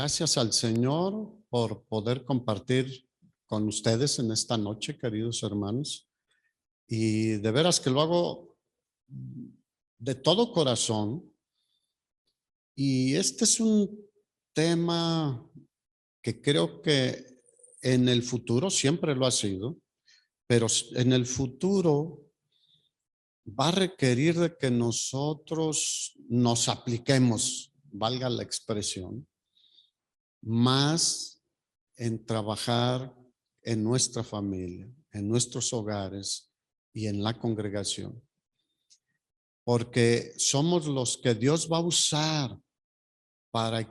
Gracias al Señor por poder compartir con ustedes en esta noche, queridos hermanos. Y de veras que lo hago de todo corazón. Y este es un tema que creo que en el futuro siempre lo ha sido, pero en el futuro va a requerir de que nosotros nos apliquemos, valga la expresión, más en trabajar en nuestra familia, en nuestros hogares y en la congregación. Porque somos los que Dios va a usar para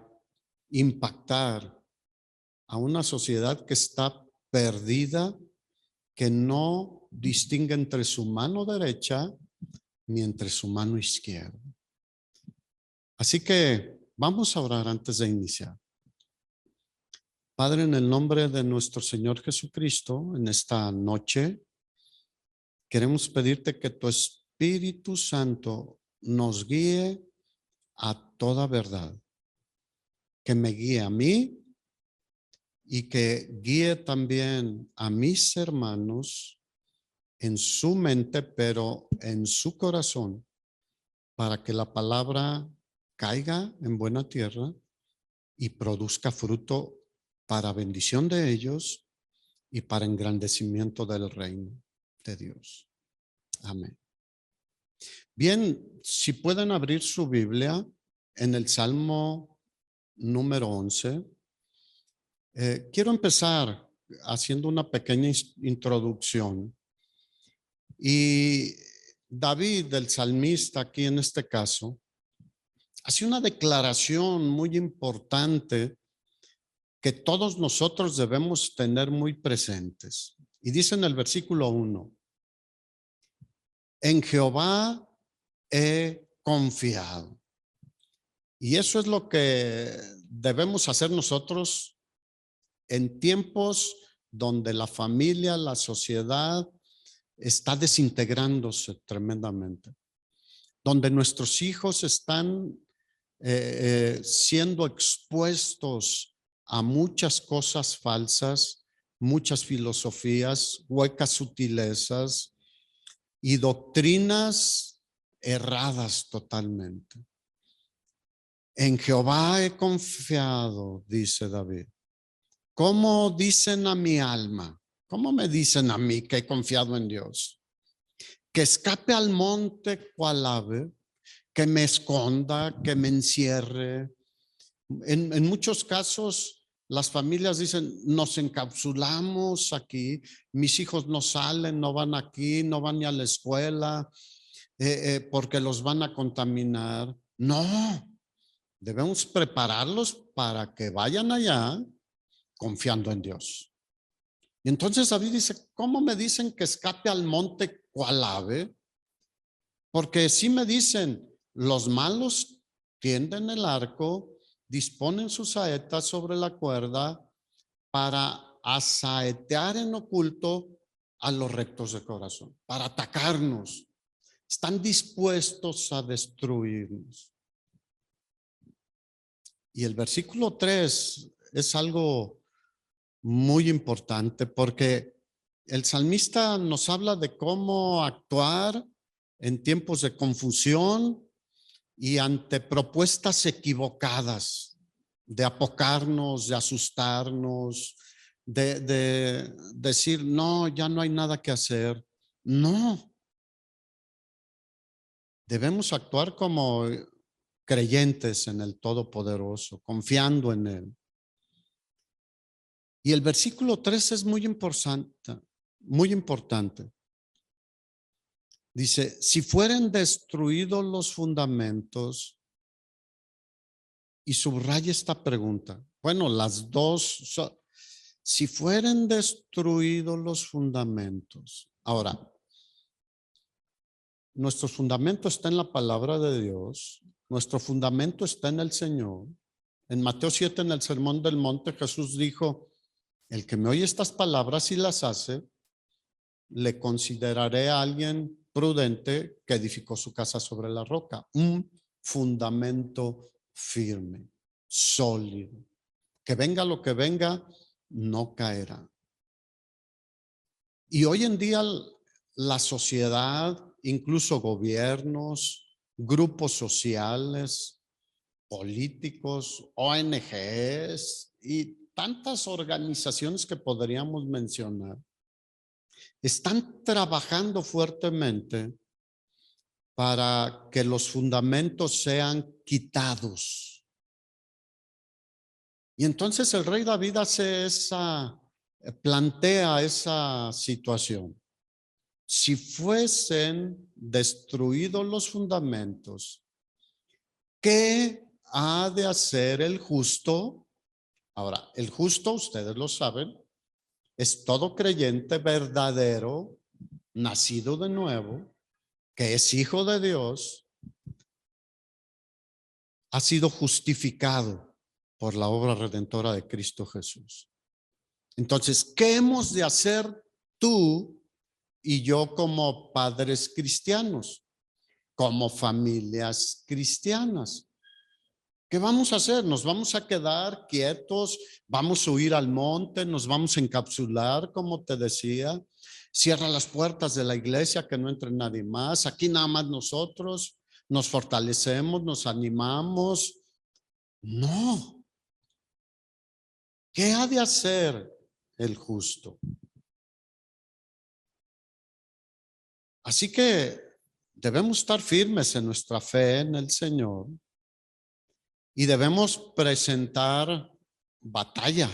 impactar a una sociedad que está perdida, que no distingue entre su mano derecha ni entre su mano izquierda. Así que vamos a orar antes de iniciar. Padre, en el nombre de nuestro Señor Jesucristo, en esta noche, queremos pedirte que tu Espíritu Santo nos guíe a toda verdad, que me guíe a mí y que guíe también a mis hermanos en su mente, pero en su corazón, para que la palabra caiga en buena tierra y produzca fruto para bendición de ellos y para engrandecimiento del reino de Dios. Amén. Bien, si pueden abrir su Biblia en el Salmo número 11. Quiero empezar haciendo una pequeña introducción. Y David, el salmista aquí en este caso, hace una declaración muy importante que todos nosotros debemos tener muy presentes. Y dice en el versículo 1, en Jehová he confiado. Y eso es lo que debemos hacer nosotros en tiempos donde la familia, la sociedad está desintegrándose tremendamente, donde nuestros hijos están siendo expuestos a muchas cosas falsas, muchas filosofías, huecas sutilezas y doctrinas erradas totalmente. En Jehová he confiado, dice David. ¿Cómo dicen a mi alma? ¿Cómo me dicen a mí que he confiado en Dios? Que escape al monte cual ave, que me esconda, que me encierre. En muchos casos, las familias dicen, nos encapsulamos aquí, mis hijos no salen, no van aquí, no van ni a la escuela, porque los van a contaminar. No, debemos prepararlos para que vayan allá confiando en Dios. Y entonces David dice, ¿cómo me dicen que escape al monte cual ave? Porque si me dicen, los malos tienden el arco, disponen sus saetas sobre la cuerda para asaetear en oculto a los rectos de corazón, para atacarnos. Están dispuestos a destruirnos. Y el versículo 3 es algo muy importante porque el salmista nos habla de cómo actuar en tiempos de confusión y ante propuestas equivocadas, de apocarnos, de asustarnos, de decir, no, ya no hay nada que hacer. No, debemos actuar como creyentes en el Todopoderoso, confiando en Él. Y el versículo 3 es muy importante, muy importante. Dice, si fueren destruidos los fundamentos, y subraya esta pregunta. Bueno, las dos, si fueren destruidos los fundamentos. Ahora, nuestro fundamento está en la palabra de Dios, nuestro fundamento está en el Señor. En Mateo 7, en el Sermón del Monte, Jesús dijo, el que me oye estas palabras y las hace, le consideraré a alguien prudente que edificó su casa sobre la roca. Un fundamento firme, sólido. que venga lo que venga, no caerá. Y hoy en día la sociedad, incluso gobiernos, grupos sociales, políticos, ONGs y tantas organizaciones que podríamos mencionar, están trabajando fuertemente para que los fundamentos sean quitados. Y entonces el rey David plantea esa situación. Si fuesen destruidos los fundamentos, ¿qué ha de hacer el justo? Ahora, el justo, ustedes lo saben, es todo creyente verdadero, nacido de nuevo, que es hijo de Dios, ha sido justificado por la obra redentora de Cristo Jesús. Entonces, ¿qué hemos de hacer tú y yo como padres cristianos, como familias cristianas? ¿Qué vamos a hacer? ¿Nos vamos a quedar quietos? ¿Vamos a huir al monte? ¿Nos vamos a encapsular, como te decía? Cierra las puertas de la iglesia, que no entre nadie más. Aquí nada más nosotros nos fortalecemos, nos animamos. No. ¿Qué ha de hacer el justo? Así que debemos estar firmes en nuestra fe en el Señor y debemos presentar batalla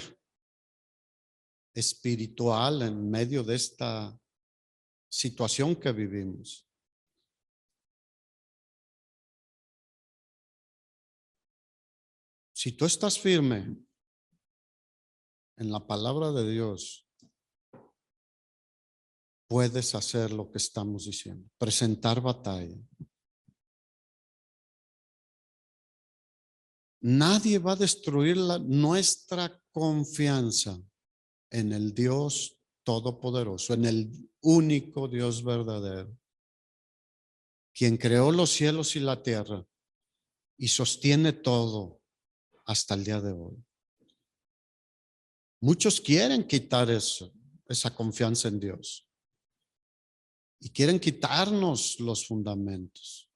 espiritual en medio de esta situación que vivimos. Si tú estás firme en la palabra de Dios, puedes hacer lo que estamos diciendo, presentar batalla. Nadie va a destruir nuestra confianza en el Dios Todopoderoso, en el único Dios verdadero, quien creó los cielos y la tierra y sostiene todo hasta el día de hoy. Muchos quieren quitar esa confianza en Dios y quieren quitarnos los fundamentos.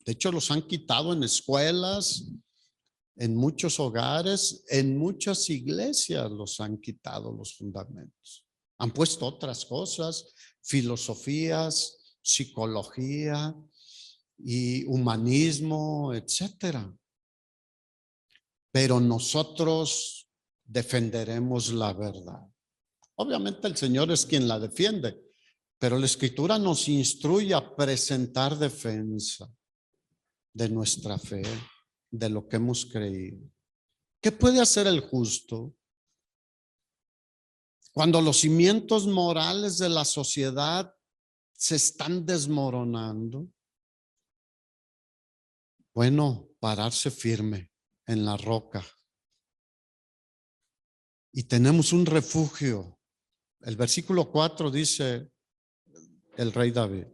De hecho, los han quitado en escuelas, en muchos hogares, en muchas iglesias los han quitado los fundamentos. Han puesto otras cosas, filosofías, psicología y humanismo, etcétera. Pero nosotros defenderemos la verdad. Obviamente el Señor es quien la defiende, pero la Escritura nos instruye a presentar defensa de nuestra fe, de lo que hemos creído. ¿Qué puede hacer el justo cuando los cimientos morales de la sociedad se están desmoronando? Bueno, pararse firme en la roca. Y tenemos un refugio. El versículo 4 dice el rey David: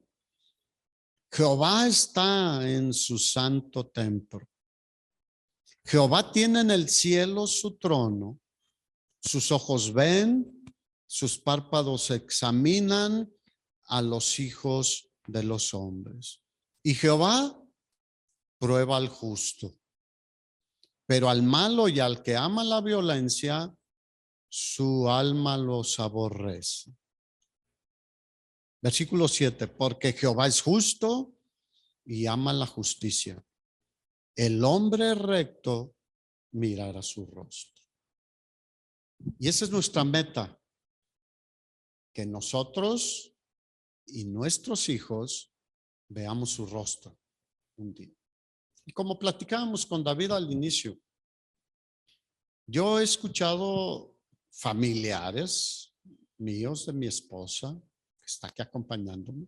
Jehová está en su santo templo. Jehová tiene en el cielo su trono. Sus ojos ven, sus párpados examinan a los hijos de los hombres. Y Jehová prueba al justo, pero al malo y al que ama la violencia, su alma los aborrece. Versículo 7, porque Jehová es justo y ama la justicia. El hombre recto mirará su rostro. Y esa es nuestra meta, que nosotros y nuestros hijos veamos su rostro un día. Y como platicábamos con David al inicio, yo he escuchado familiares míos de mi esposa, que está aquí acompañándome,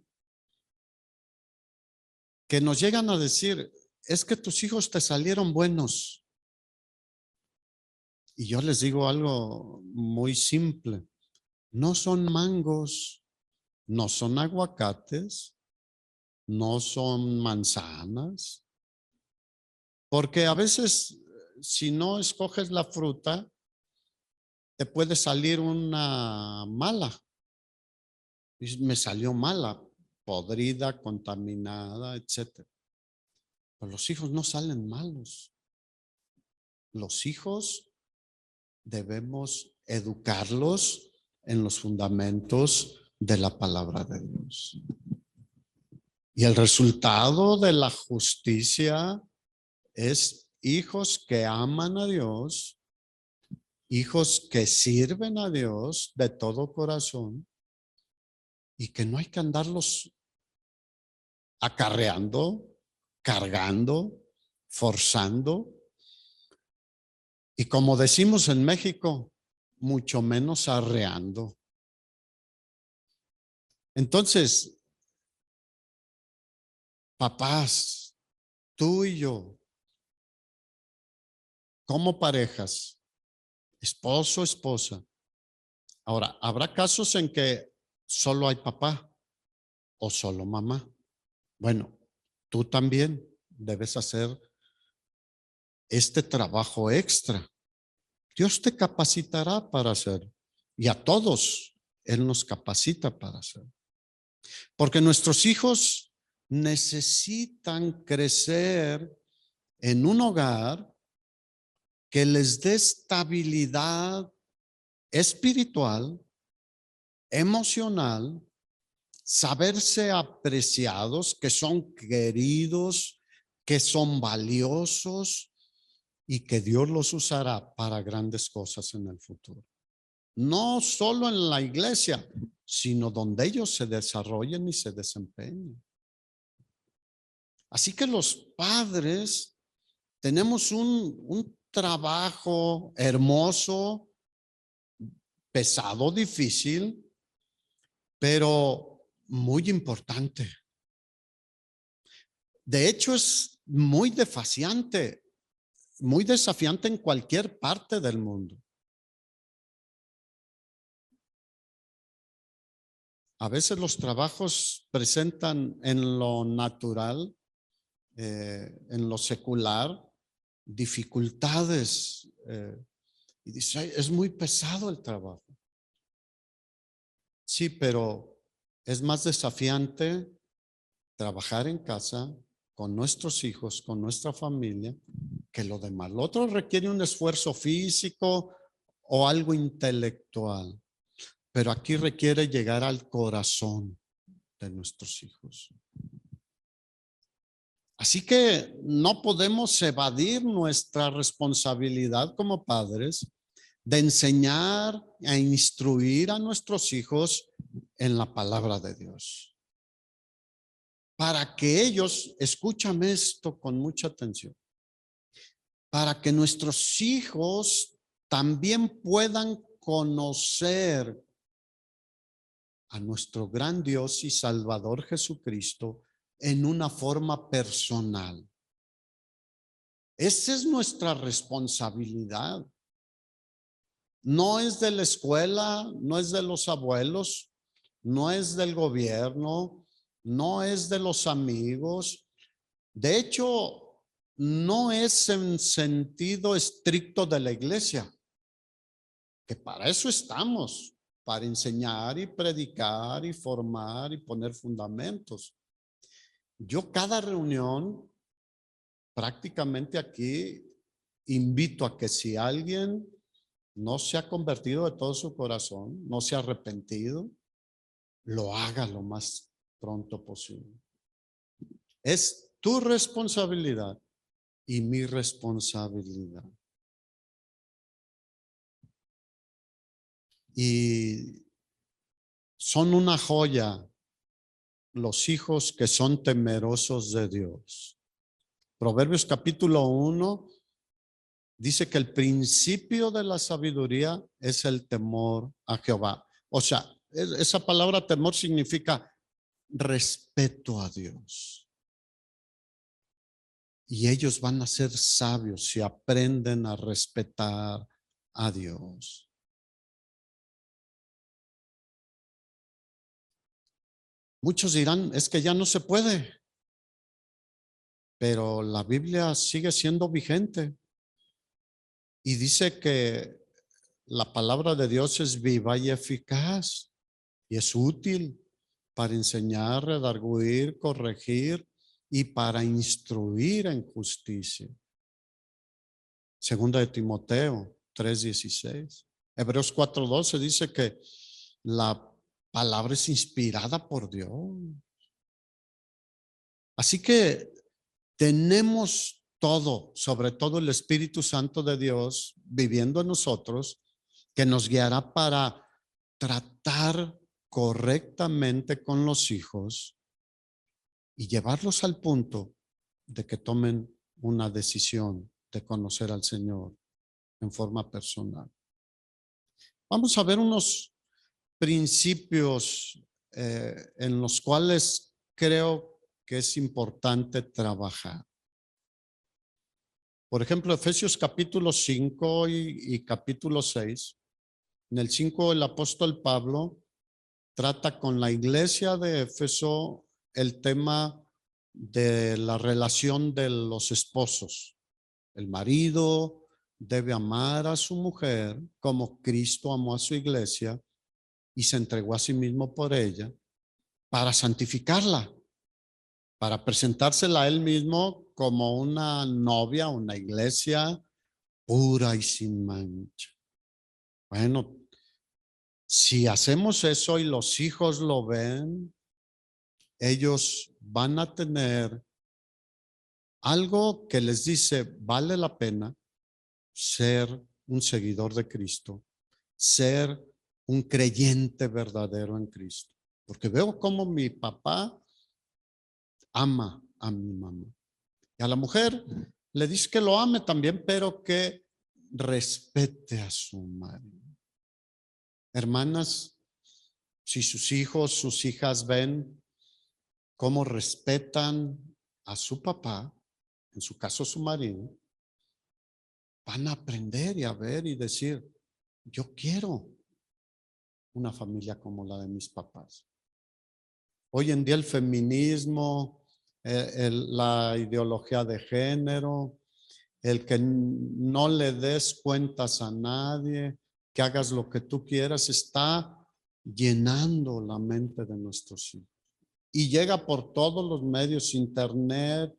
que nos llegan a decir: es que tus hijos te salieron buenos. Y yo les digo algo muy simple: no son mangos, no son aguacates, no son manzanas, porque a veces si no escoges la fruta, te puede salir una mala. Y me salió mala, podrida, contaminada, etcétera. Pero los hijos no salen malos. Los hijos debemos educarlos en los fundamentos de la palabra de Dios. Y el resultado de la justicia es hijos que aman a Dios, hijos que sirven a Dios de todo corazón y que no hay que andarlos acarreando, cargando, forzando. Y como decimos en México, mucho menos arreando. Entonces, papás, tú y yo, como parejas, esposo, esposa. Ahora, habrá casos en que solo hay papá o solo mamá. Bueno, tú también debes hacer este trabajo extra. Dios te capacitará para hacer. Y a todos Él nos capacita para hacer. Porque nuestros hijos necesitan crecer en un hogar que les dé estabilidad espiritual, emocional, saberse apreciados, que son queridos, que son valiosos y que Dios los usará para grandes cosas en el futuro. No solo en la iglesia, sino donde ellos se desarrollen y se desempeñen. Así que los padres tenemos un trabajo hermoso, pesado, difícil, pero muy importante. De hecho, es muy desafiante en cualquier parte del mundo. A veces los trabajos presentan en lo natural, en lo secular, dificultades. Y dice, "Ay, es muy pesado el trabajo". Sí, pero es más desafiante trabajar en casa con nuestros hijos, con nuestra familia, que lo demás. Lo otro requiere un esfuerzo físico o algo intelectual, pero aquí requiere llegar al corazón de nuestros hijos. Así que no podemos evadir nuestra responsabilidad como padres de enseñar e instruir a nuestros hijos en la palabra de Dios. Para que ellos, escúchame esto con mucha atención, para que nuestros hijos también puedan conocer a nuestro gran Dios y Salvador Jesucristo en una forma personal. Esa es nuestra responsabilidad. No es de la escuela, no es de los abuelos, no es del gobierno, no es de los amigos. De hecho, no es en sentido estricto de la iglesia, que para eso estamos, para enseñar y predicar y formar y poner fundamentos. Yo cada reunión, prácticamente aquí, invito a que si alguien no se ha convertido de todo su corazón, no se ha arrepentido, lo haga lo más pronto posible. Es tu responsabilidad y mi responsabilidad. Y son una joya los hijos que son temerosos de Dios. Proverbios capítulo 1 dice que el principio de la sabiduría es el temor a Jehová. O sea, esa palabra temor significa respeto a Dios. Y ellos van a ser sabios si aprenden a respetar a Dios. Muchos dirán, es que ya no se puede. Pero la Biblia sigue siendo vigente. Y dice que la palabra de Dios es viva y eficaz y es útil para enseñar, redarguir, corregir y para instruir en justicia. Segunda de Timoteo 3:16. Hebreos 4:12 dice que la palabra es inspirada por Dios. Así que tenemos todo, sobre todo el Espíritu Santo de Dios viviendo en nosotros, que nos guiará para tratar correctamente con los hijos y llevarlos al punto de que tomen una decisión de conocer al Señor en forma personal. Vamos a ver unos principios en los cuales creo que es importante trabajar. Por ejemplo, Efesios capítulo 5 y capítulo 6. En el 5 el apóstol Pablo trata con la iglesia de Éfeso el tema de la relación de los esposos. El marido debe amar a su mujer como Cristo amó a su iglesia y se entregó a sí mismo por ella para santificarla, para presentársela a él mismo como una novia, una iglesia pura y sin mancha. Bueno, si hacemos eso y los hijos lo ven, ellos van a tener algo que les dice, vale la pena ser un seguidor de Cristo, ser un creyente verdadero en Cristo. Porque veo cómo mi papá ama a mi mamá. Y a la mujer le dice que lo ame también, pero que respete a su marido. Hermanas, si sus hijos, sus hijas ven cómo respetan a su papá, en su caso su marido, van a aprender y a ver y decir, yo quiero una familia como la de mis papás. Hoy en día el feminismo, la ideología de género, el que no le des cuentas a nadie, que hagas lo que tú quieras, está llenando la mente de nuestros hijos. Y llega por todos los medios, internet,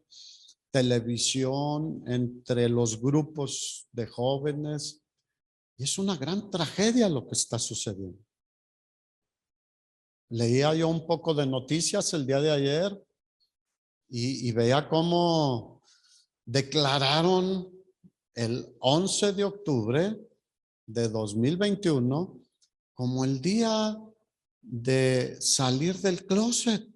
televisión, entre los grupos de jóvenes. Y es una gran tragedia lo que está sucediendo. Leía yo un poco de noticias el día de ayer y veía cómo declararon el 11 de octubre de 2021 como el día de salir del closet.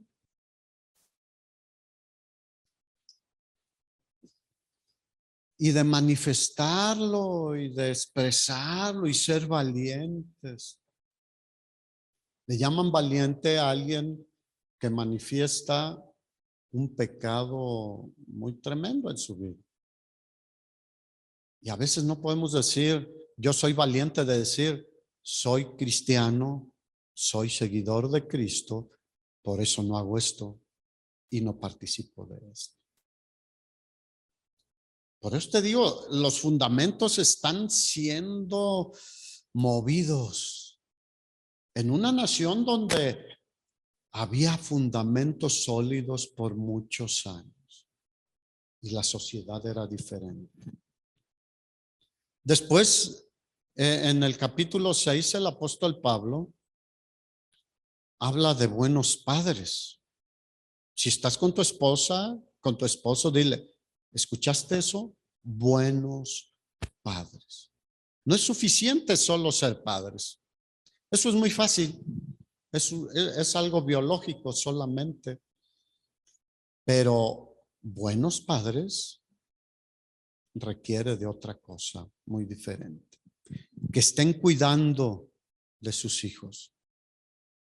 Y de manifestarlo y de expresarlo y ser valientes. Le llaman valiente a alguien que manifiesta un pecado muy tremendo en su vida. Y a veces no podemos decir, yo soy valiente de decir, soy cristiano, soy seguidor de Cristo, por eso no hago esto y no participo de esto. Por eso te digo, los fundamentos están siendo movidos en una nación donde había fundamentos sólidos por muchos años y la sociedad era diferente. Después, en el capítulo 6, el apóstol Pablo habla de buenos padres. Si estás con tu esposa, con tu esposo, dile, ¿escuchaste eso? Buenos padres. No es suficiente solo ser padres. Eso es muy fácil. Es algo biológico solamente. Pero buenos padres requiere de otra cosa muy diferente. Que estén cuidando de sus hijos.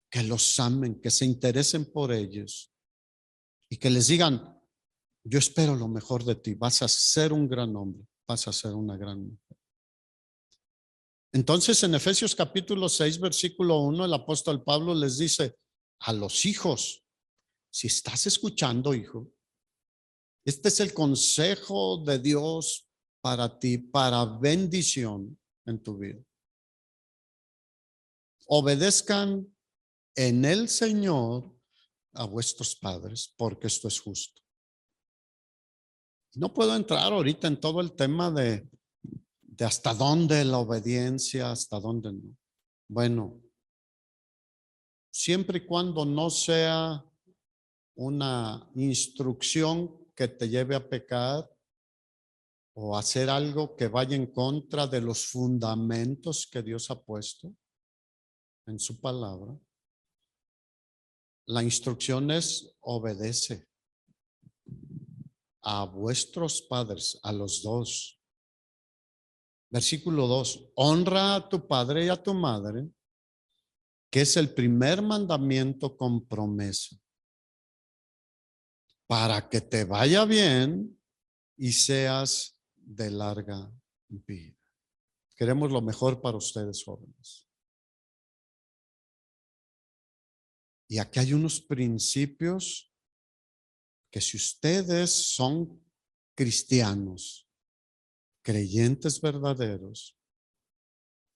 Que los amen, que se interesen por ellos. Y que les digan, yo espero lo mejor de ti. Vas a ser un gran hombre. Vas a ser una gran mujer. Entonces en Efesios capítulo 6, versículo 1, el apóstol Pablo les dice a los hijos, si estás escuchando, hijo, este es el consejo de Dios para ti, para bendición en tu vida. obedezcan en el Señor a vuestros padres, porque esto es justo. No puedo entrar ahorita en todo el tema de hasta dónde la obediencia, hasta dónde no. Bueno, siempre y cuando no sea una instrucción que te lleve a pecar o hacer algo que vaya en contra de los fundamentos que Dios ha puesto en su palabra. La instrucción es obedece a vuestros padres, a los dos. Versículo 2, honra a tu padre y a tu madre, que es el primer mandamiento con promesa, para que te vaya bien y seas de larga vida. Queremos lo mejor para ustedes, jóvenes. Y aquí hay unos principios que si ustedes son cristianos, creyentes verdaderos,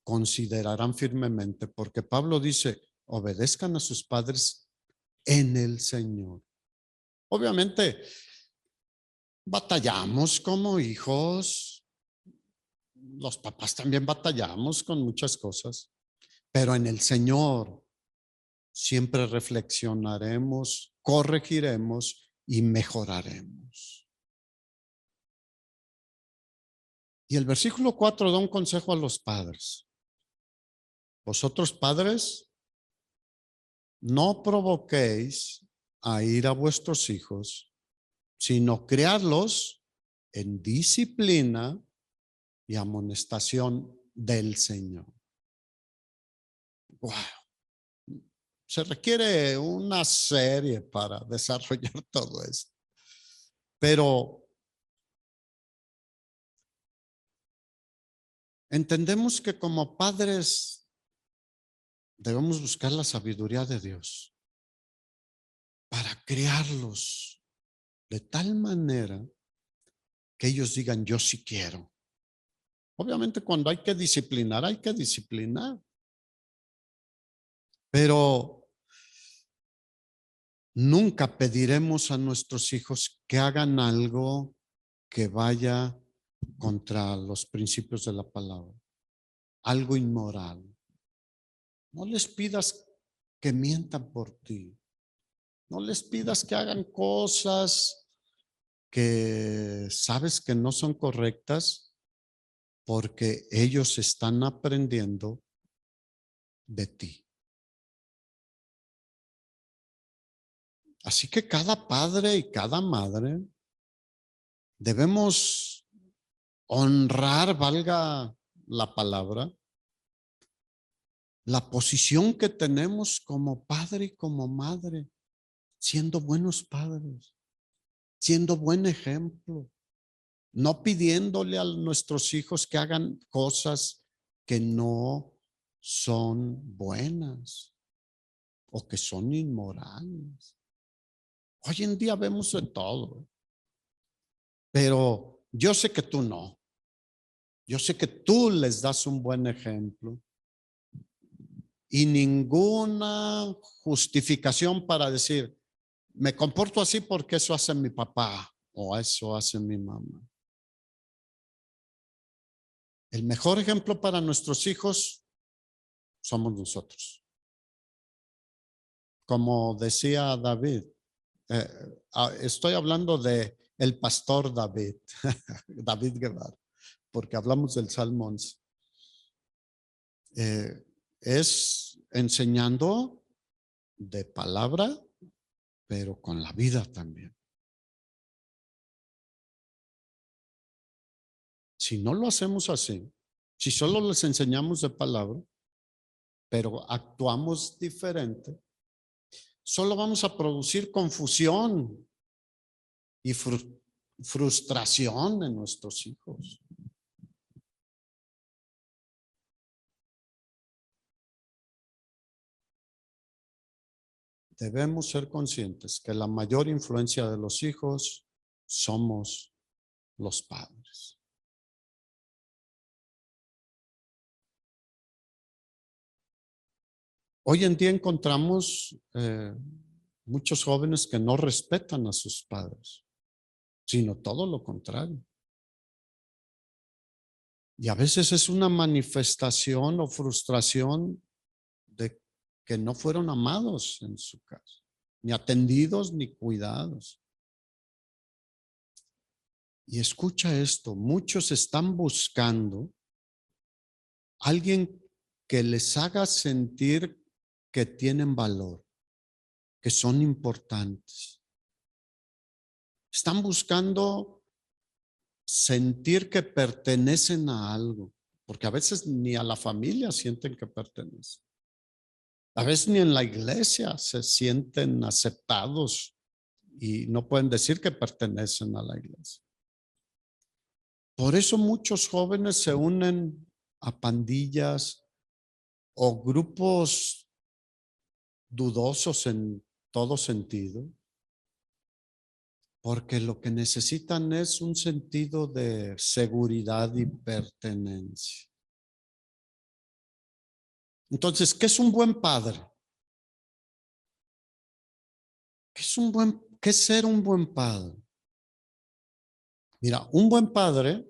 considerarán firmemente, porque Pablo dice, obedezcan a sus padres en el Señor. Obviamente, batallamos como hijos, los papás también batallamos con muchas cosas, pero en el Señor siempre reflexionaremos, corregiremos y mejoraremos. Y el versículo 4 da un consejo a los padres. Vosotros padres, no provoquéis a ir a vuestros hijos, sino criarlos en disciplina y amonestación del Señor. Wow. Se requiere una serie para desarrollar todo esto. Pero entendemos que como padres debemos buscar la sabiduría de Dios para criarlos de tal manera que ellos digan, yo sí quiero. Obviamente cuando hay que disciplinar, hay que disciplinar. Pero nunca pediremos a nuestros hijos que hagan algo que vaya contra los principios de la palabra, algo inmoral. No les pidas que mientan por ti. No les pidas que hagan cosas que sabes que no son correctas, porque ellos están aprendiendo de ti. Así que cada padre y cada madre debemos honrar, valga la palabra, la posición que tenemos como padre y como madre, siendo buenos padres, siendo buen ejemplo, no pidiéndole a nuestros hijos que hagan cosas que no son buenas o que son inmorales. Hoy en día vemos de todo, pero yo sé que tú no. Yo sé que tú les das un buen ejemplo y ninguna justificación para decir, me comporto así porque eso hace mi papá o eso hace mi mamá. El mejor ejemplo para nuestros hijos somos nosotros. Como decía David, estoy hablando de el pastor David, David Guevara, porque hablamos del Salmo 11. Es enseñando de palabra, pero con la vida también. Si no lo hacemos así, si solo les enseñamos de palabra, pero actuamos diferente, solo vamos a producir confusión y frustración en nuestros hijos. Debemos ser conscientes que la mayor influencia de los hijos somos los padres. Hoy en día encontramos muchos jóvenes que no respetan a sus padres, sino todo lo contrario. Y a veces es una manifestación o frustración de que no fueron amados en su casa, ni atendidos ni cuidados. Y escucha esto, muchos están buscando alguien que les haga sentir que tienen valor, que son importantes. Están buscando sentir que pertenecen a algo, porque a veces ni a la familia sienten que pertenecen. A veces ni en la iglesia se sienten aceptados y no pueden decir que pertenecen a la iglesia. Por eso muchos jóvenes se unen a pandillas o grupos dudosos en todo sentido, porque lo que necesitan es un sentido de seguridad y pertenencia. Entonces, ¿qué es un buen padre? ¿Qué es ser un buen padre? Mira, un buen padre,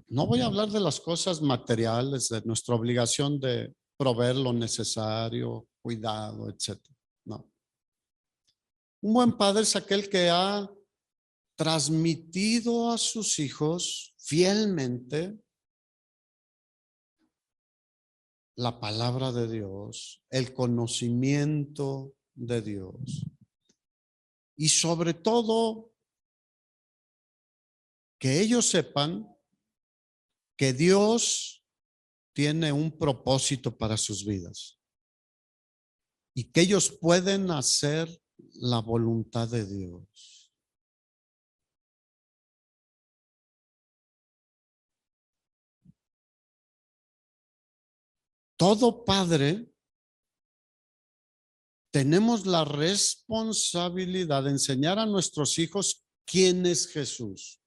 no voy a hablar de las cosas materiales, de nuestra obligación de proveer lo necesario, cuidado, etcétera. No. Un buen padre es aquel que ha transmitido a sus hijos fielmente la palabra de Dios, el conocimiento de Dios. Y sobre todo, que ellos sepan que Dios tiene un propósito para sus vidas y que ellos pueden hacer la voluntad de Dios. Todo padre tenemos la responsabilidad de enseñar a nuestros hijos quién es Jesús.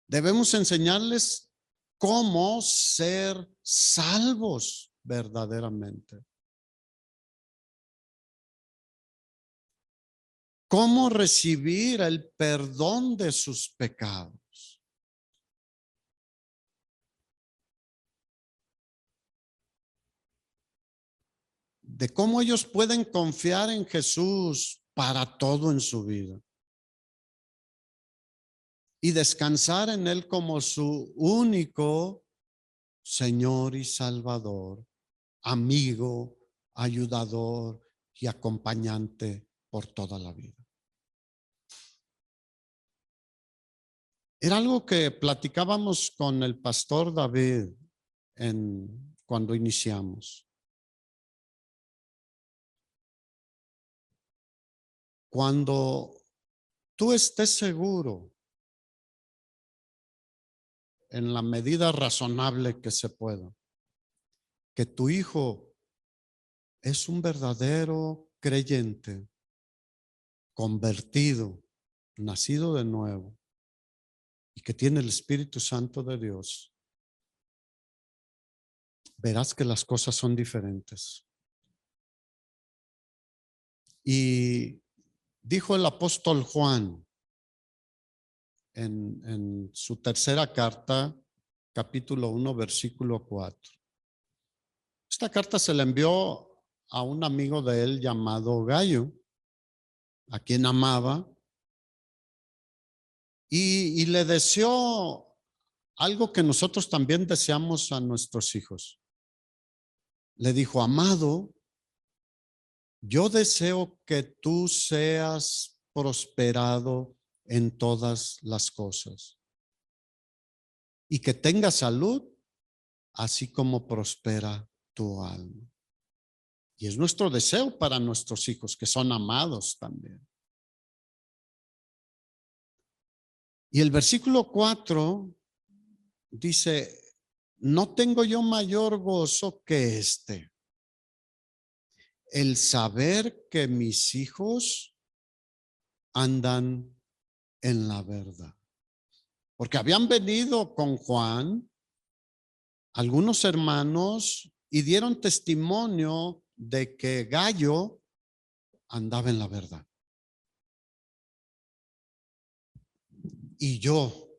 Debemos enseñarles cómo ser salvos verdaderamente. Cómo recibir el perdón de sus pecados. De cómo ellos pueden confiar en Jesús para todo en su vida. Y descansar en Él como su único Señor y Salvador, amigo, ayudador y acompañante por toda la vida. Era algo que platicábamos con el pastor David cuando iniciamos. Cuando tú estés seguro, en la medida razonable que se pueda, que tu hijo es un verdadero creyente, convertido, nacido de nuevo, y que tiene el Espíritu Santo de Dios, verás que las cosas son diferentes. Y dijo el apóstol Juan en su tercera carta, capítulo 1, versículo 4. Esta carta se la envió a un amigo de él llamado Gallo, a quien amaba, y le deseó algo que nosotros también deseamos a nuestros hijos. Le dijo: amado, yo deseo que tú seas prosperado en todas las cosas y que tengas salud, así como prospera tu alma. Y es nuestro deseo para nuestros hijos, que son amados también. Y el versículo 4 dice: no tengo yo mayor gozo que este, el saber que mis hijos andan en la verdad. Porque habían venido con Juan algunos hermanos y dieron testimonio de que Gallo andaba en la verdad. Y yo,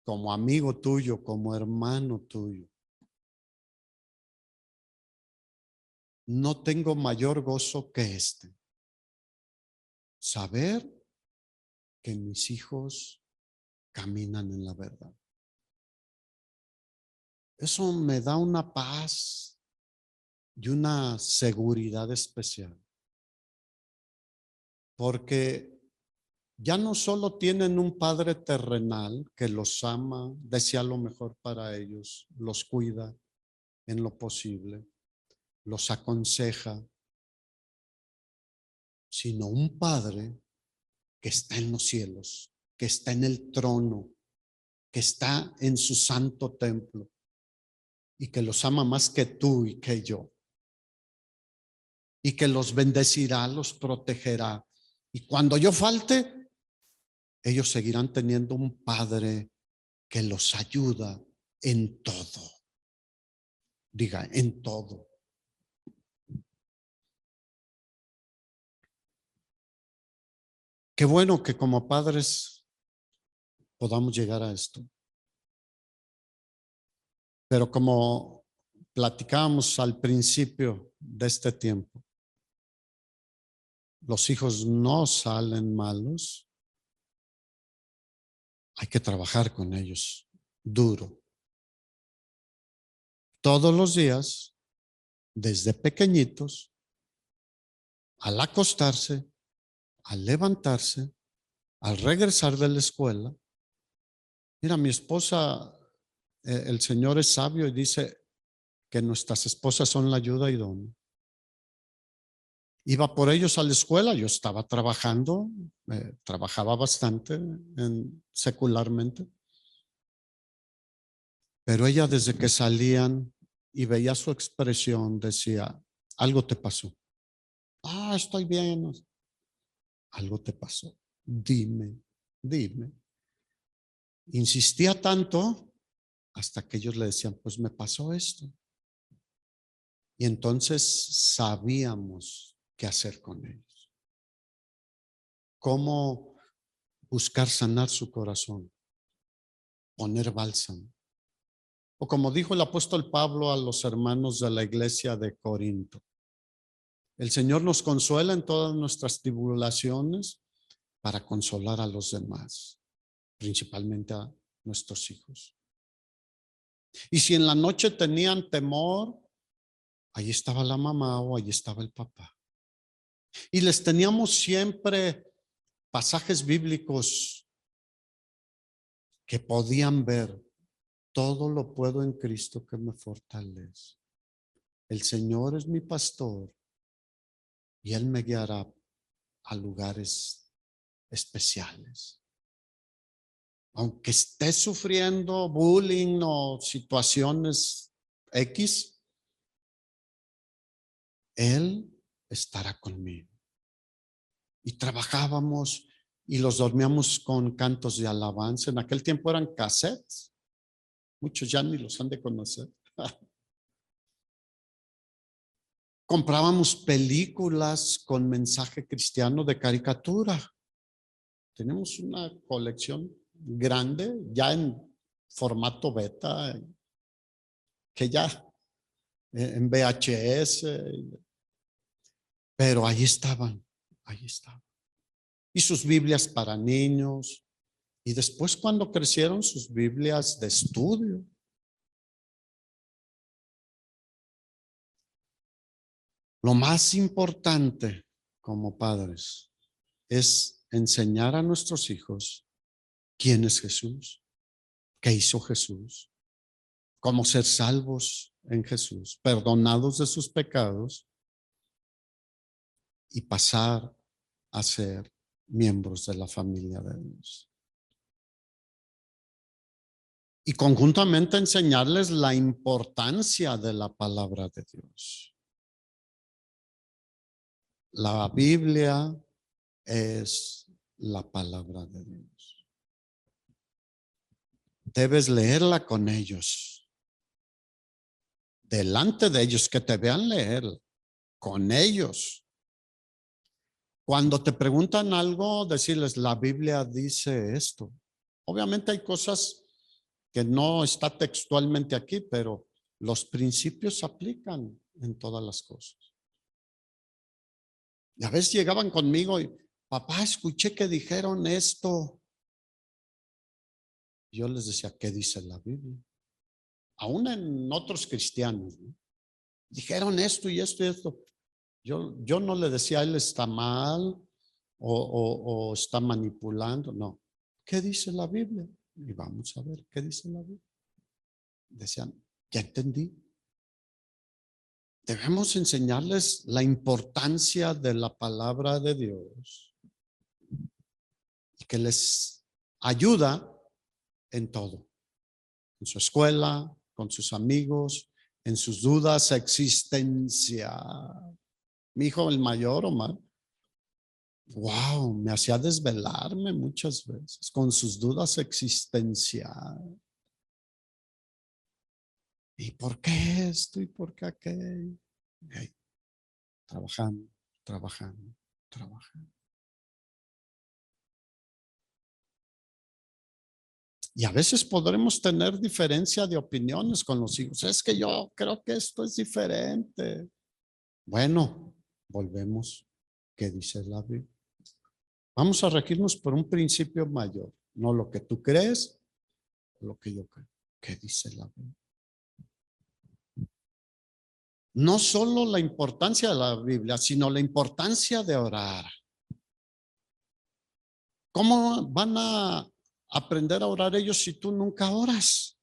como amigo tuyo, como hermano tuyo, no tengo mayor gozo que este. Saber que mis hijos caminan en la verdad. Eso me da una paz y una seguridad especial. Porque ya no solo tienen un padre terrenal que los ama, desea lo mejor para ellos, los cuida en lo posible, los aconseja, sino un padre que está en los cielos, que está en el trono, que está en su santo templo y que los ama más que tú y que yo. Y que los bendecirá, los protegerá. Y cuando yo falte, ellos seguirán teniendo un padre que los ayuda en todo. Diga, en todo. Qué bueno que como padres podamos llegar a esto. Pero como platicábamos al principio de este tiempo, los hijos no salen malos. Hay que trabajar con ellos duro. Todos los días, desde pequeñitos, al acostarse, al levantarse, al regresar de la escuela. Mira, mi esposa, el Señor es sabio y dice que nuestras esposas son la ayuda idónea. Iba por ellos a la escuela, yo estaba trabajando, trabajaba bastante secularmente, pero ella desde que salían y veía su expresión decía, algo te pasó. Ah, estoy bien. Algo te pasó. Dime, dime. Insistía tanto hasta que ellos le decían, pues me pasó esto. Y entonces sabíamos qué hacer con ellos. Cómo buscar sanar su corazón, poner bálsamo. O como dijo el apóstol Pablo a los hermanos de la iglesia de Corinto, el Señor nos consuela en todas nuestras tribulaciones para consolar a los demás, principalmente a nuestros hijos. Y si en la noche tenían temor, ahí estaba la mamá o ahí estaba el papá. Y les teníamos siempre pasajes bíblicos que podían ver. Todo lo puedo en Cristo que me fortalece. El Señor es mi pastor y Él me guiará a lugares especiales. Aunque esté sufriendo bullying o situaciones X, Él estará conmigo. Y trabajábamos y los dormíamos con cantos de alabanza. En aquel tiempo eran cassettes. Muchos ya ni los han de conocer. Comprábamos películas con mensaje cristiano de caricatura. Tenemos una colección grande ya en formato beta, que ya en VHS, pero ahí estaban. Y sus Biblias para niños. Y después cuando crecieron, sus Biblias de estudio. Lo más importante como padres es enseñar a nuestros hijos quién es Jesús, qué hizo Jesús, cómo ser salvos en Jesús, perdonados de sus pecados y pasar a ser miembros de la familia de Dios. Y conjuntamente enseñarles la importancia de la palabra de Dios. La Biblia es la palabra de Dios. Debes leerla con ellos. delante de ellos, que te vean leer con ellos. Cuando te preguntan algo, decirles, la Biblia dice esto. Obviamente hay cosas que no está textualmente aquí, pero los principios se aplican en todas las cosas. Y a veces llegaban conmigo y, papá, escuché que dijeron esto. Yo les decía, ¿qué dice la Biblia? Aún en otros cristianos, ¿no? Dijeron esto y esto y esto. Yo no le decía, él está mal o está manipulando. No. ¿Qué dice la Biblia? Y vamos a ver qué dice la Biblia. Decían, ya entendí. Debemos enseñarles la importancia de la palabra de Dios y que les ayuda en todo, en su escuela, con sus amigos, en sus dudas existencia. Mi hijo, el mayor, Omar, wow, me hacía desvelarme muchas veces con sus dudas existenciales. ¿Y por qué esto? ¿Y por qué aquello? Okay. Trabajando, trabajando, trabajando. Y a veces podremos tener diferencia de opiniones con los hijos. Es que yo creo que esto es diferente. Bueno, volvemos. ¿Qué dice la Biblia? Vamos a regirnos por un principio mayor. No lo que tú crees, lo que yo creo. ¿Qué dice la Biblia? No solo la importancia de la Biblia, sino la importancia de orar. ¿Cómo van a aprender a orar ellos si tú nunca oras?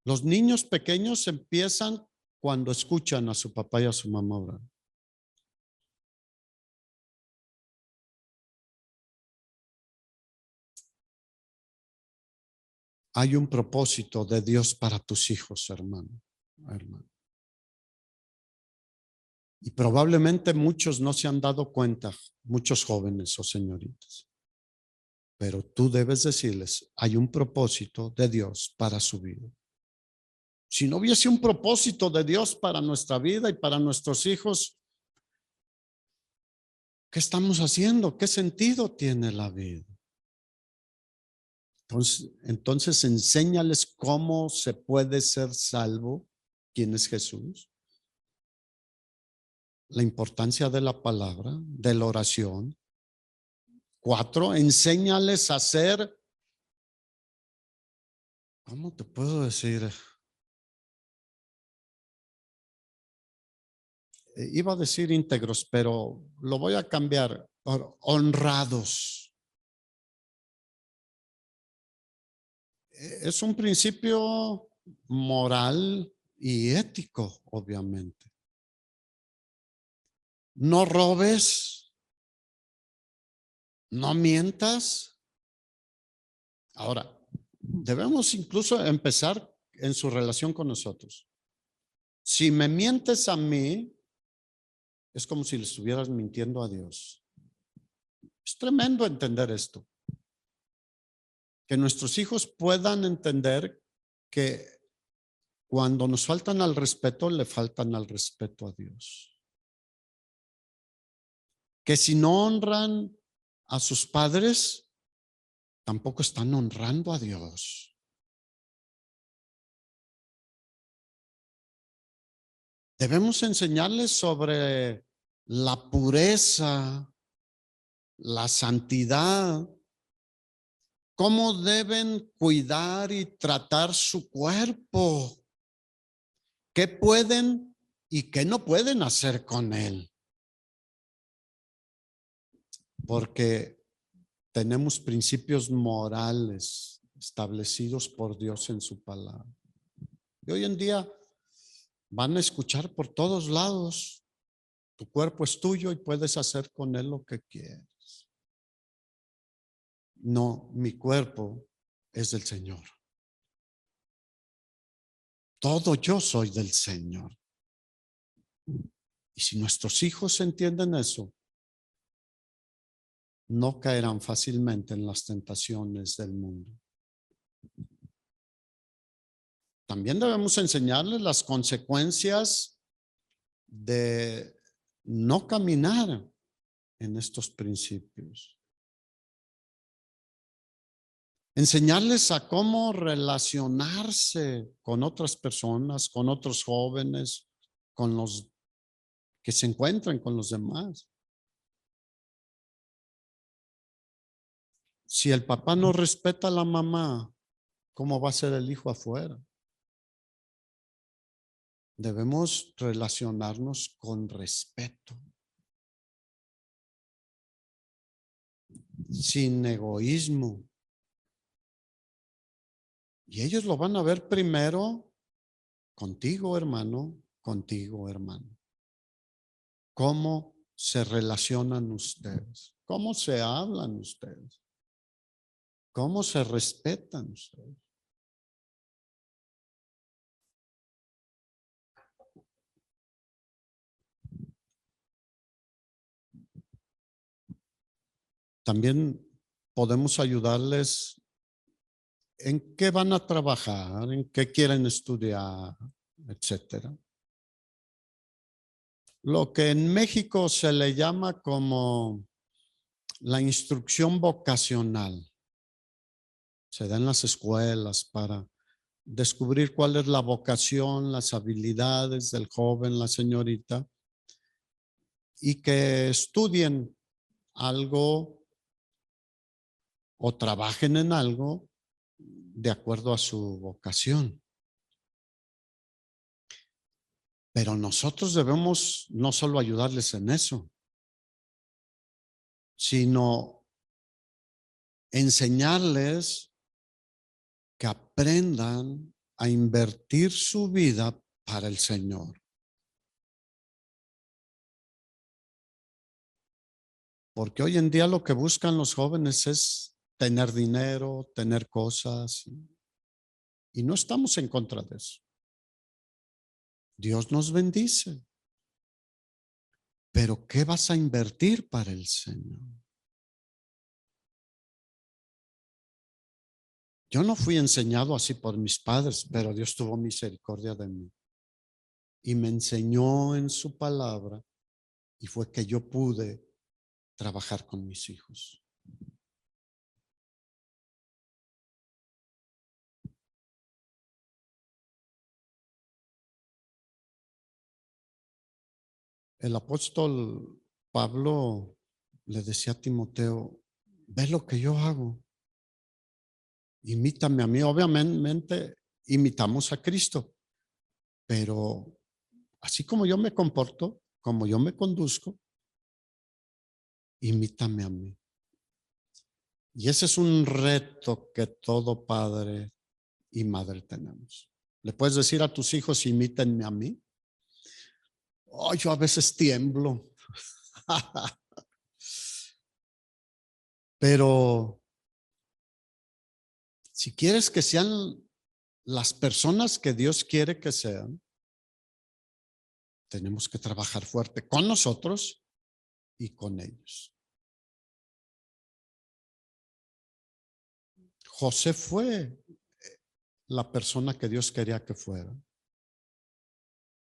Los niños pequeños empiezan cuando escuchan a su papá y a su mamá orar. Hay un propósito de Dios para tus hijos, hermano. Y probablemente muchos no se han dado cuenta, muchos jóvenes o señoritas. Pero tú debes decirles, hay un propósito de Dios para su vida. Si no hubiese un propósito de Dios para nuestra vida y para nuestros hijos, ¿qué estamos haciendo? ¿Qué sentido tiene la vida? Entonces enséñales cómo se puede ser salvo, quién es Jesús, la importancia de la palabra, de la oración. 4, enséñales a hacer, ¿cómo te puedo decir? Iba a decir íntegros, pero lo voy a cambiar por honrados. Es un principio moral y ético, obviamente. No robes, no mientas. Ahora, debemos incluso empezar en su relación con nosotros. Si me mientes a mí, es como si le estuvieras mintiendo a Dios. Es tremendo entender esto. Que nuestros hijos puedan entender que cuando nos faltan al respeto, le faltan al respeto a Dios. Que si no honran a sus padres, tampoco están honrando a Dios. Debemos enseñarles sobre la pureza, la santidad, cómo deben cuidar y tratar su cuerpo, qué pueden y qué no pueden hacer con él. Porque tenemos principios morales establecidos por Dios en su palabra. Y hoy en día van a escuchar por todos lados, tu cuerpo es tuyo y puedes hacer con él lo que quieras. No, mi cuerpo es del Señor. Todo yo soy del Señor. Y si nuestros hijos entienden eso, no caerán fácilmente en las tentaciones del mundo. también debemos enseñarles las consecuencias de no caminar en estos principios. Enseñarles a cómo relacionarse con otras personas, con otros jóvenes, con los que se encuentran con los demás. Si el papá no respeta a la mamá, ¿cómo va a ser el hijo afuera? Debemos relacionarnos con respeto, sin egoísmo. Y ellos lo van a ver primero contigo, hermano, contigo, hermano. ¿Cómo se relacionan ustedes? ¿Cómo se hablan ustedes? ¿Cómo se respetan ustedes? También podemos ayudarles en qué van a trabajar, en qué quieren estudiar, etcétera. Lo que en México se le llama como la instrucción vocacional. Se da en las escuelas para descubrir cuál es la vocación, las habilidades del joven, la señorita, y que estudien algo o trabajen en algo de acuerdo a su vocación. Pero nosotros debemos no solo ayudarles en eso, sino enseñarles que aprendan a invertir su vida para el Señor. Porque hoy en día lo que buscan los jóvenes es tener dinero, tener cosas, y no estamos en contra de eso. Dios nos bendice. Pero ¿qué vas a invertir para el Señor? Yo no fui enseñado así por mis padres, pero Dios tuvo misericordia de mí y me enseñó en su palabra, y fue que yo pude trabajar con mis hijos. El apóstol Pablo le decía a Timoteo: ve lo que yo hago, imítame a mí. Obviamente imitamos a Cristo, pero así como yo me comporto, como yo me conduzco, imítame a mí. Y ese es un reto que todo padre y madre tenemos. ¿Le puedes decir a tus hijos, imítenme a mí? Oh, yo a veces tiemblo. Pero si quieres que sean las personas que Dios quiere que sean, tenemos que trabajar fuerte con nosotros y con ellos. José fue la persona que Dios quería que fuera.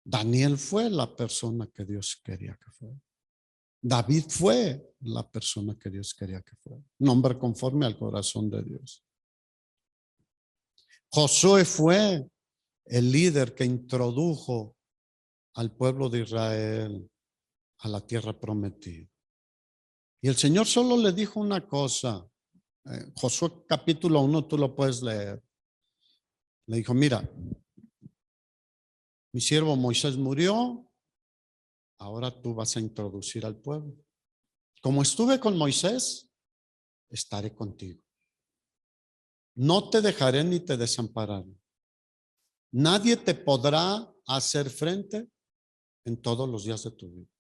Daniel fue la persona que Dios quería que fuera. David fue la persona que Dios quería que fuera. Un hombre conforme al corazón de Dios. Josué fue el líder que introdujo al pueblo de Israel a la tierra prometida. Y el Señor solo le dijo una cosa. Josué capítulo 1, tú lo puedes leer. Le dijo: mira, mi siervo Moisés murió, ahora tú vas a introducir al pueblo. Como estuve con Moisés, estaré contigo. No te dejaré ni te desampararé. Nadie te podrá hacer frente en todos los días de tu vida.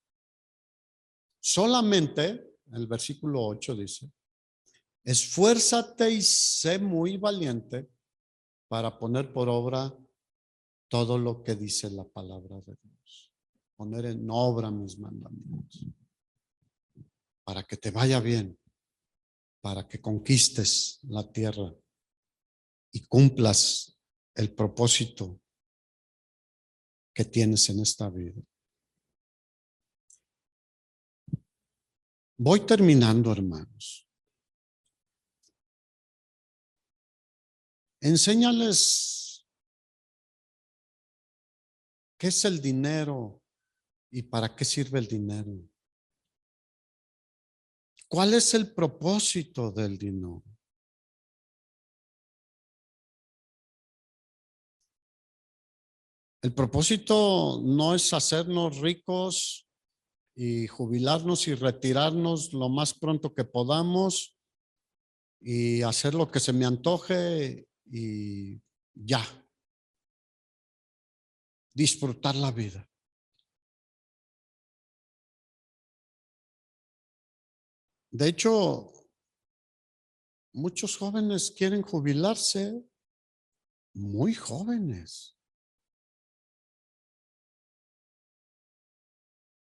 Solamente, el versículo 8 dice: esfuérzate y sé muy valiente para poner por obra todo lo que dice la palabra de Dios. Poner en obra mis mandamientos. Para que te vaya bien, para que conquistes la tierra y cumplas el propósito que tienes en esta vida. Voy terminando, hermanos. Enséñales qué es el dinero y para qué sirve el dinero. ¿Cuál es el propósito del dinero? El propósito no es hacernos ricos y jubilarnos y retirarnos lo más pronto que podamos y hacer lo que se me antoje y ya, disfrutar la vida. De hecho, muchos jóvenes quieren jubilarse muy jóvenes,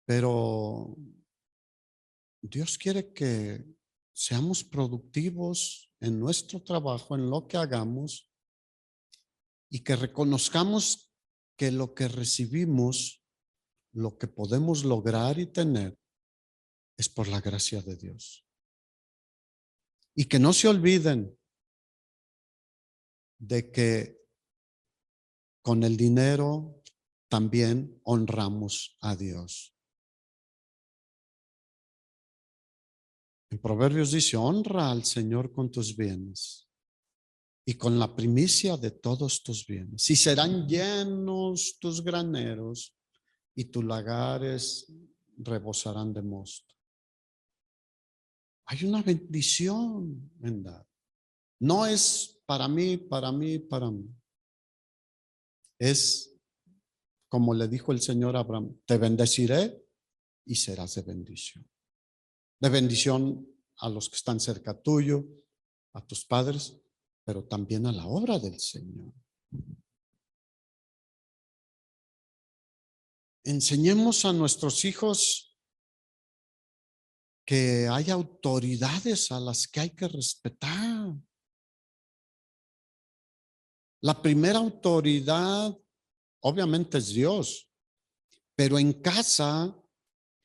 pero Dios quiere que seamos productivos en nuestro trabajo, en lo que hagamos, y que reconozcamos que lo que recibimos, lo que podemos lograr y tener, es por la gracia de Dios. Y que no se olviden de que con el dinero también honramos a Dios. En Proverbios dice: honra al Señor con tus bienes y con la primicia de todos tus bienes, y serán llenos tus graneros y tus lagares rebosarán de mosto. Hay una bendición en dar. No es para mí, para mí, para mí. Es como le dijo el Señor a Abraham: te bendeciré y serás de bendición. De bendición a los que están cerca tuyo, a tus padres, pero también a la obra del Señor. Enseñemos a nuestros hijos que hay autoridades a las que hay que respetar. La primera autoridad, obviamente, es Dios, pero en casa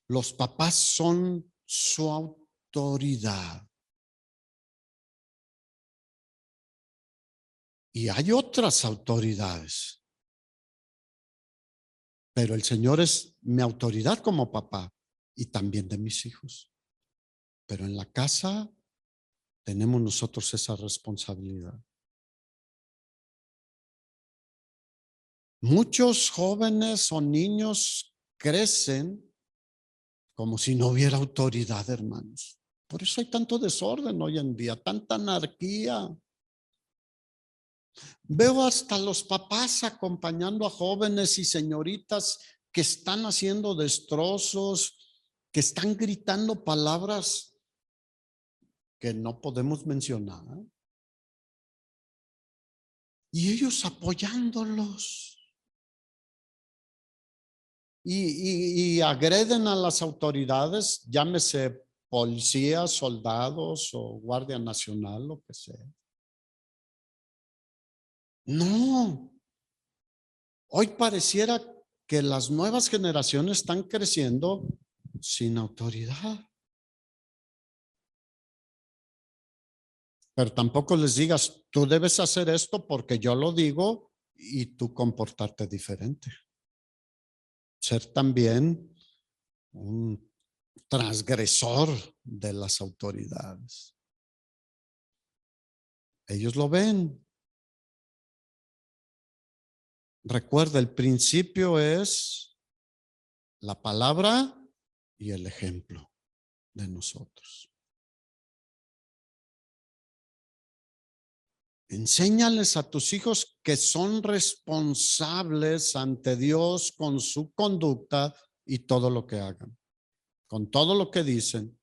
los papás son su autoridad. Y hay otras autoridades, pero el Señor es mi autoridad como papá y también de mis hijos. Pero en la casa tenemos nosotros esa responsabilidad. Muchos jóvenes o niños crecen como si no hubiera autoridad, hermanos. Por eso hay tanto desorden hoy en día, tanta anarquía. Veo hasta los papás acompañando a jóvenes y señoritas que están haciendo destrozos, que están gritando palabras que no podemos mencionar. Y ellos apoyándolos. Y agreden a las autoridades, llámese policías, soldados o Guardia Nacional, lo que sea. No, hoy pareciera que las nuevas generaciones están creciendo sin autoridad. Pero tampoco les digas: tú debes hacer esto porque yo lo digo, y tú comportarte diferente. Ser también un transgresor de las autoridades. Ellos lo ven. Recuerda, el principio es la palabra y el ejemplo de nosotros. Enséñales a tus hijos que son responsables ante Dios con su conducta y todo lo que hagan, con todo lo que dicen,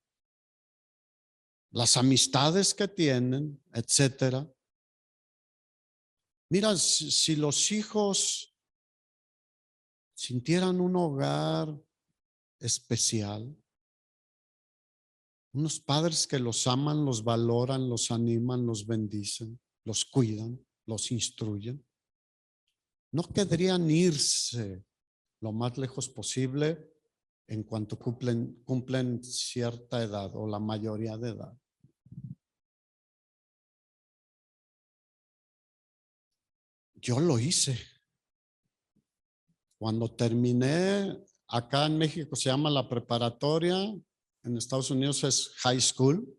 las amistades que tienen, etcétera. Mira, si los hijos sintieran un hogar especial, unos padres que los aman, los valoran, los animan, los bendicen, los cuidan, los instruyen, no querrían irse lo más lejos posible en cuanto cumplen cierta edad o la mayoría de edad. Yo lo hice. Cuando terminé, acá en México se llama la preparatoria, en Estados Unidos es high school.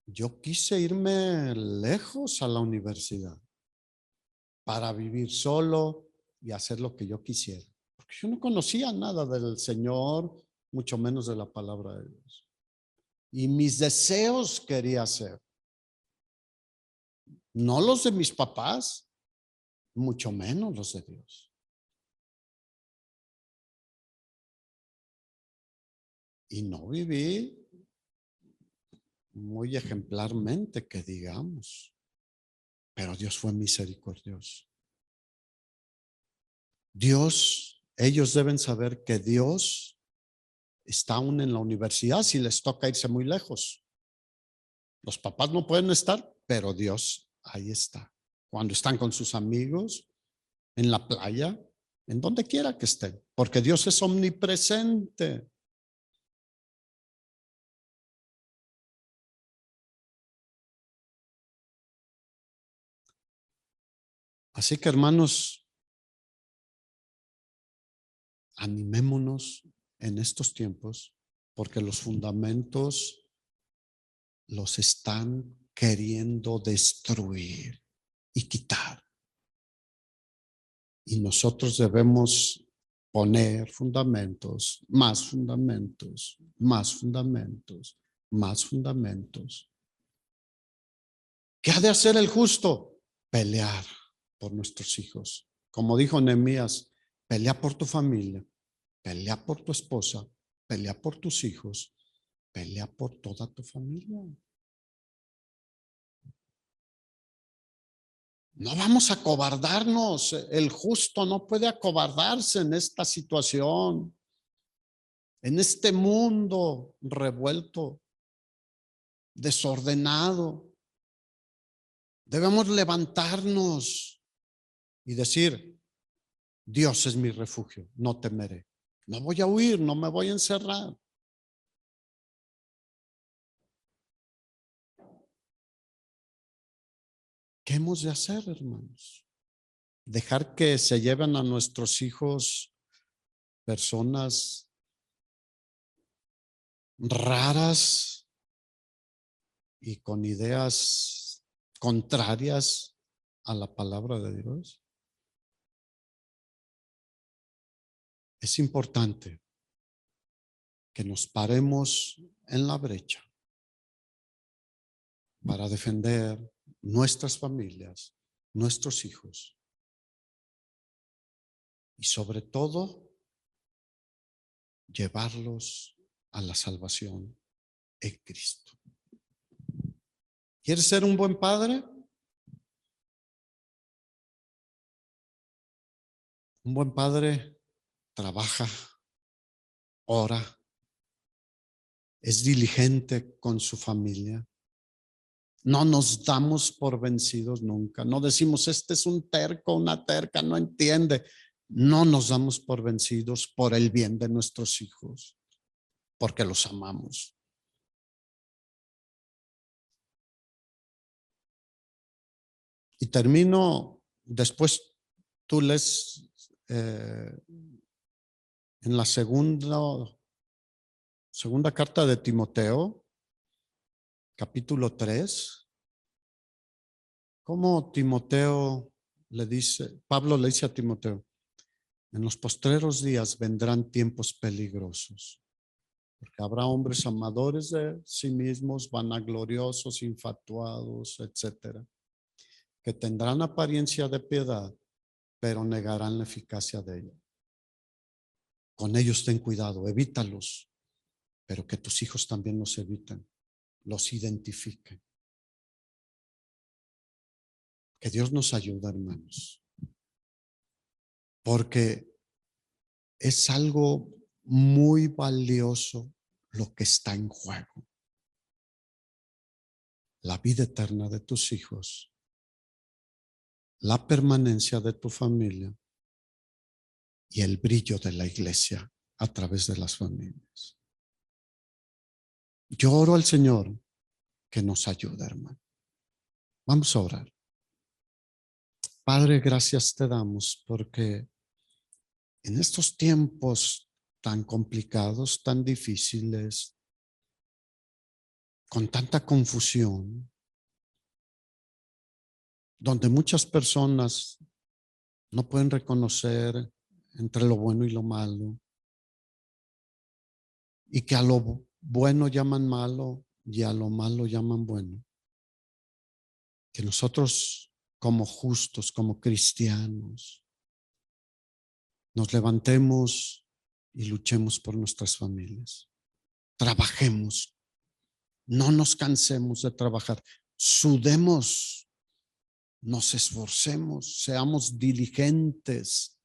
Yo quise irme lejos a la universidad para vivir solo y hacer lo que yo quisiera. Porque yo no conocía nada del Señor, mucho menos de la palabra de Dios. Y mis deseos quería hacer, no los de mis papás, mucho menos los de Dios. Y no viví muy ejemplarmente, que digamos, pero Dios fue misericordioso. Dios, ellos deben saber que Dios está aún en la universidad si les toca irse muy lejos. Los papás no pueden estar, pero Dios ahí está. Cuando están con sus amigos, en la playa, en donde quiera que estén, porque Dios es omnipresente. Así que, hermanos, animémonos en estos tiempos, porque los fundamentos los están queriendo destruir y quitar. Y nosotros debemos poner fundamentos, más fundamentos, más fundamentos, más fundamentos. ¿Qué ha de hacer el justo? Pelear por nuestros hijos. Como dijo Nehemías, pelea por tu familia, pelea por tu esposa, pelea por tus hijos, pelea por toda tu familia. No vamos a acobardarnos. El justo no puede acobardarse en esta situación, en este mundo revuelto, desordenado. Debemos levantarnos y decir: Dios es mi refugio, no temeré. No voy a huir, no me voy a encerrar. ¿Qué hemos de hacer, hermanos? Dejar que se lleven a nuestros hijos personas raras y con ideas contrarias a la palabra de Dios. Es importante que nos paremos en la brecha para defender nuestras familias, nuestros hijos y sobre todo llevarlos a la salvación en Cristo. ¿Quieres ser un buen padre? Un buen padre trabaja, ora, es diligente con su familia. No nos damos por vencidos nunca. No decimos: este es un terco, una terca, no entiende. No nos damos por vencidos por el bien de nuestros hijos, porque los amamos. Y termino, después tú lees en la segunda carta de Timoteo, capítulo 3, cómo Timoteo le dice, Pablo le dice a Timoteo: en los postreros días vendrán tiempos peligrosos, porque habrá hombres amadores de sí mismos, vanagloriosos, infatuados, etcétera, que tendrán apariencia de piedad, pero negarán la eficacia de ella. Con ellos ten cuidado, evítalos, pero que tus hijos también los eviten, los identifiquen. Que Dios nos ayude, hermanos, porque es algo muy valioso lo que está en juego. La vida eterna de tus hijos la permanencia de tu familia y el brillo de la iglesia a través de las familias. Yo oro al Señor que nos ayude, hermano. Vamos a orar. Padre, gracias te damos porque en estos tiempos tan complicados, tan difíciles, con tanta confusión, donde muchas personas no pueden reconocer entre lo bueno y lo malo, y que a lo bueno llaman malo y a lo malo llaman bueno. Que nosotros como justos, como cristianos, nos levantemos y luchemos por nuestras familias. Trabajemos, no nos cansemos de trabajar, sudemos, nos esforcemos, seamos diligentes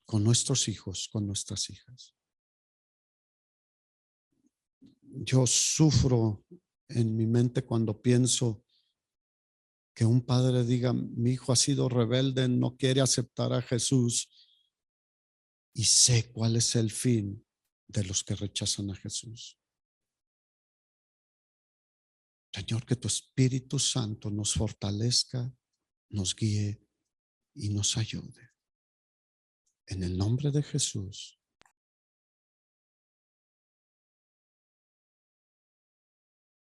con nuestros hijos, con nuestras hijas. Yo sufro en mi mente cuando pienso que un padre diga: mi hijo ha sido rebelde, no quiere aceptar a Jesús, y sé cuál es el fin de los que rechazan a Jesús. Señor, que tu Espíritu Santo nos fortalezca, nos guíe y nos ayude. En el nombre de Jesús.